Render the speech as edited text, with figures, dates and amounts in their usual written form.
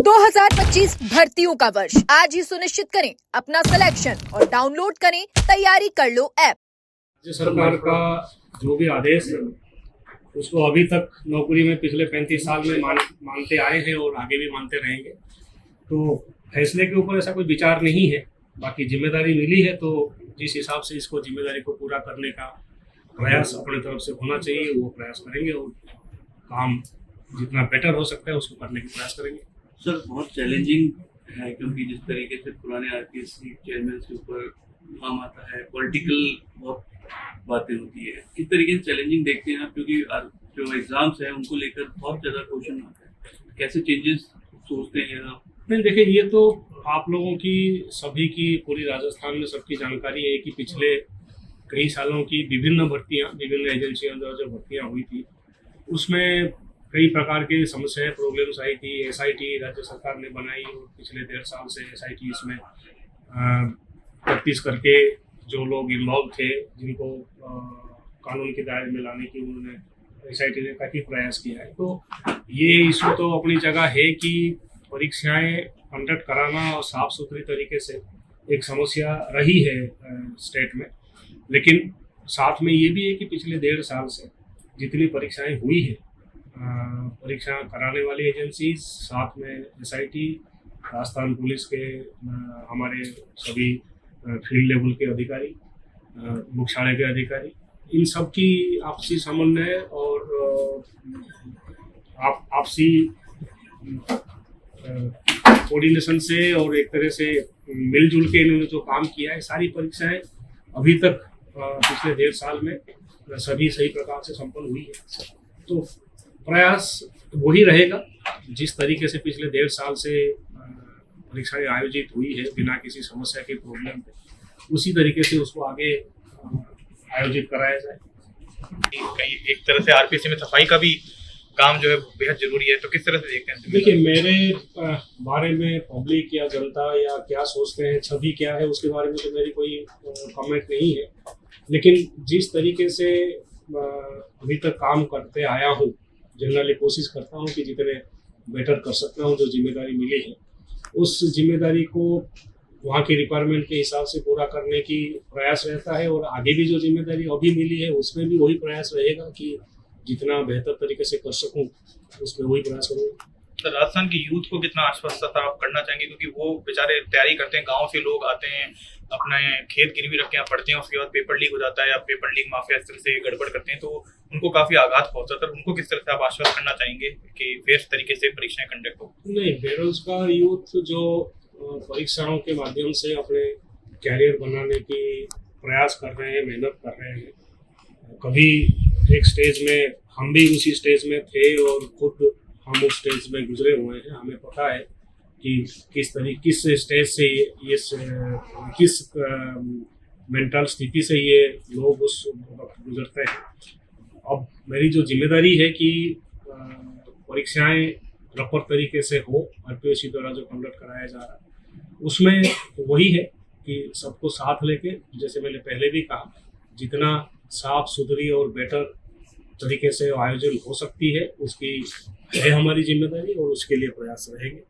2025 भर्तियों का वर्ष आज ही सुनिश्चित करें अपना सिलेक्शन और डाउनलोड करें तैयारी कर लो ऐप। राज्य सरकार का जो भी आदेश है उसको अभी तक नौकरी में पिछले 35 साल में मानते आए हैं और आगे भी मानते रहेंगे। तो फैसले के ऊपर ऐसा कोई विचार नहीं है, बाकी जिम्मेदारी मिली है तो जिस हिसाब से इसको जिम्मेदारी को पूरा करने का प्रयास अपने तरफ से होना चाहिए वो प्रयास करेंगे और काम जितना बेटर हो सकता है उसको करने की प्रयास करेंगे। सर बहुत चैलेंजिंग है क्योंकि जिस तरीके से पुराने आरपीएससी चेयरमैन के ऊपर काम आता है, पॉलिटिकल बहुत बातें होती है, किस तरीके से चैलेंजिंग देखते हैं आप? क्योंकि जो एग्जाम्स हैं उनको लेकर बहुत ज़्यादा क्वेश्चन आता है, कैसे चेंजेस सोचते हैं आप? नहीं देखिए, ये तो आप लोगों की सभी की पूरी राजस्थान में सबकी जानकारी है कि पिछले कई सालों की विभिन्न भर्तियां, विभिन्न एजेंसियों द्वारा जो भर्तियां हुई थी उसमें कई प्रकार की समस्याएं, प्रॉब्लम्स आई थी। एसआईटी राज्य सरकार ने बनाई और पिछले 1.5 साल से एसआईटी इसमें प्रैक्टिस करके जो लोग इन्वॉल्व थे, जिनको कानून के दायरे में लाने की उन्होंने एसआईटी ने काफ़ी प्रयास किया है। तो ये इशू तो अपनी जगह है कि परीक्षाएं कंडक्ट कराना और साफ सुथरी तरीके से एक समस्या रही है स्टेट में, लेकिन साथ में ये भी है कि पिछले 1.5 साल से जितनी परीक्षाएं हुई है, परीक्षा कराने वाली एजेंसी, साथ में एसआईटी, राजस्थान पुलिस के हमारे सभी फील्ड लेवल के अधिकारी, मुख्यालय के अधिकारी, इन सब की आपसी समन्वय और आपसी कोऑर्डिनेशन से और एक तरह से मिलजुल के इन्होंने जो काम किया है, सारी परीक्षाएं अभी तक पिछले 1.5 साल में सभी सही प्रकार से संपन्न हुई है। तो प्रयास वही रहेगा जिस तरीके से पिछले 1.5 साल से परीक्षाएं आयोजित हुई है बिना किसी समस्या के, प्रॉब्लम के, उसी तरीके से उसको आगे आयोजित कराया जाए। कहीं एक तरह से आरपीएससी में सफाई का भी काम जो है बेहद जरूरी है, तो किस तरह से देखते हैं? देखिए, मेरे बारे में पब्लिक या जनता या क्या सोचते हैं, छवि क्या है, उसके बारे में तो मेरी कोई कमेंट नहीं है, लेकिन जिस तरीके से अभी तक काम करते आया हूँ, जनरली कोशिश करता हूँ कि जितने बेटर कर सकता हूँ, जो जिम्मेदारी मिली है उस जिम्मेदारी को वहाँ की रिक्वायरमेंट के हिसाब से पूरा करने की प्रयास रहता है। और आगे भी जो जिम्मेदारी अभी मिली है उसमें भी वही प्रयास रहेगा कि जितना बेहतर तरीके से कर सकूँ उसमें वही प्रयास करूँगा। तो राजस्थान की यूथ को कितना आश्वस्त आप करना चाहेंगे, क्योंकि वो बेचारे तैयारी करते हैं, गांव से लोग आते हैं, अपने खेत गिरवी रख के पढ़ते हैं, उसके बाद पेपर लीक हो जाता है या पेपर लीक माफिया इस तरह से गड़बड़ करते हैं, तो उनको काफी आघात पहुंचता है। उनको किस तरह से आप आश्वस्त करना चाहेंगे कि फेयर तरीके से परीक्षाएं कंडक्ट हो? नहीं, बेरोजगार यूथ जो परीक्षाओं के माध्यम से अपने कैरियर बनाने की प्रयास कर रहे हैं, मेहनत कर रहे हैं, कभी एक स्टेज में हम भी उसी स्टेज में थे और खुद हम उस स्टेज में गुजरे हुए हैं, हमें पता है कि किस स्टेज से ये किस मेंटल स्थिति से ये लोग उस वक्त गुजरते हैं। अब मेरी जो जिम्मेदारी है कि परीक्षाएं प्रॉपर तरीके से हो, आरपीएससी द्वारा जो कंडक्ट कराया जा रहा है उसमें वही है कि सबको साथ लेके, जैसे मैंने पहले भी कहा, जितना साफ सुथरी और बेटर तरीके से आयोजन हो सकती है उसकी है हमारी जिम्मेदारी और उसके लिए प्रयास रहेंगे।